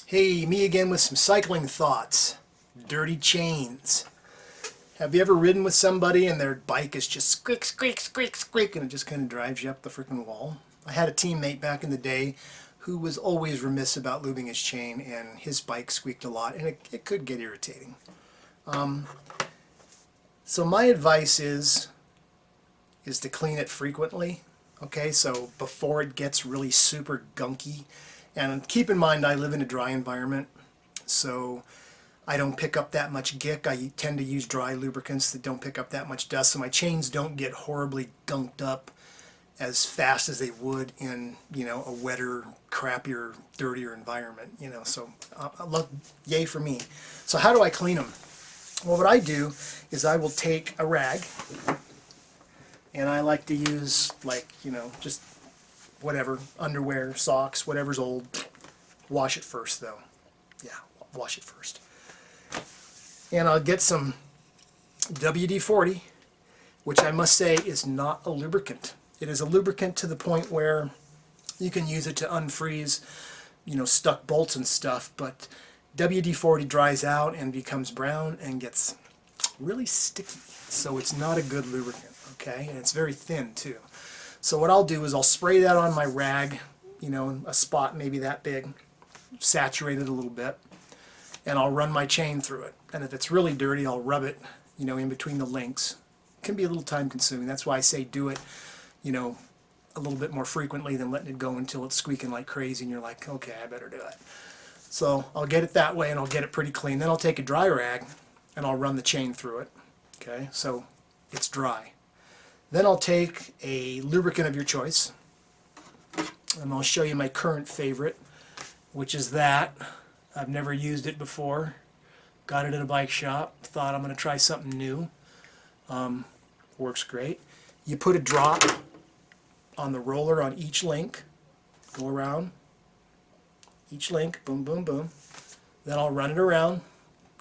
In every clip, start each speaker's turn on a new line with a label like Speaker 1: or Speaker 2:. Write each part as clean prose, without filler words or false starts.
Speaker 1: Hey, me again with some cycling thoughts. Dirty chains. Have you ever ridden with somebody and their bike is just squeak, squeak, squeak, squeak, and it just kind of drives you up the freaking wall? I had a teammate back in the day who was always remiss about lubing his chain, and his bike squeaked a lot, and it could get irritating. So my advice is to clean it frequently. Okay, so before it gets really super gunky. And keep in mind, I live in a dry environment, so I don't pick up that much gick. I tend to use dry lubricants that don't pick up that much dust, so my chains don't get horribly gunked up as fast as they would in, a wetter, crappier, dirtier environment, so yay for me. So how do I clean them? Well, what I do is I will take a rag, and I like to use, just whatever, underwear, socks, whatever's old. Wash it first, though. Yeah, wash it first. And I'll get some WD-40, which I must say is not a lubricant. It is a lubricant to the point where you can use it to unfreeze, stuck bolts and stuff, but WD-40 dries out and becomes brown and gets really sticky. So it's not a good lubricant, okay? And it's very thin, too. So what I'll do is I'll spray that on my rag, a spot maybe that big, saturate it a little bit, and I'll run my chain through it. And if it's really dirty, I'll rub it, in between the links. It can be a little time consuming. That's why I say do it, a little bit more frequently than letting it go until it's squeaking like crazy and you're like, okay, I better do it. So I'll get it that way and I'll get it pretty clean. Then I'll take a dry rag and I'll run the chain through it. Okay, so it's dry. Then I'll take a lubricant of your choice, and I'll show you my current favorite, which is that. I've never used it before. Got it at a bike shop. Thought I'm going to try something new. Works great. You put a drop on the roller on each link. Go around each link. Boom, boom, boom. Then I'll run it around,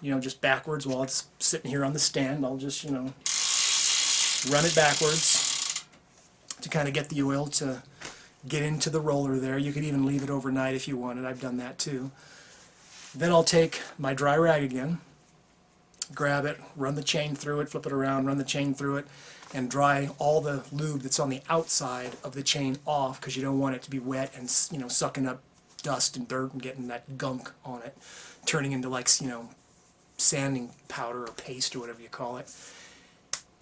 Speaker 1: just backwards while it's sitting here on the stand. I'll just, run it backwards to kind of get the oil to get into the roller there. You could even leave it overnight if you wanted. I've done that too. Then I'll take my dry rag again, grab it, run the chain through it, flip it around, run the chain through it, and dry all the lube that's on the outside of the chain off, because you don't want it to be wet and sucking up dust and dirt and getting that gunk on it, turning into sanding powder or paste or whatever you call it,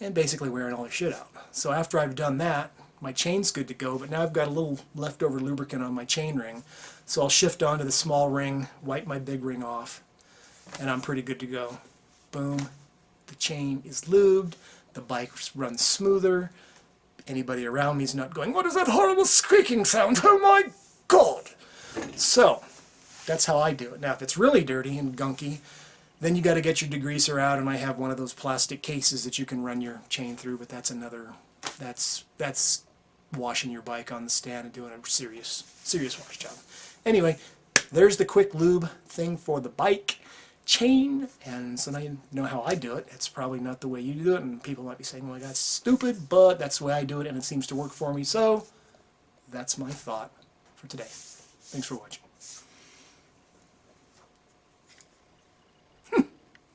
Speaker 1: and basically wearing all the shit out. So after I've done that, my chain's good to go, but now I've got a little leftover lubricant on my chain ring, so I'll shift onto the small ring, wipe my big ring off, and I'm pretty good to go. Boom, the chain is lubed, the bike runs smoother, anybody around me is not going, what is that horrible squeaking sound, oh my god! So, that's how I do it. Now if it's really dirty and gunky, then you got to get your degreaser out, and I have one of those plastic cases that you can run your chain through, but that's that's washing your bike on the stand and doing a serious wash job. Anyway, there's the quick lube thing for the bike chain, and so now you know how I do it. It's probably not the way you do it, and people might be saying, well, that's stupid, but that's the way I do it, and it seems to work for me, so that's my thought for today. Thanks for watching.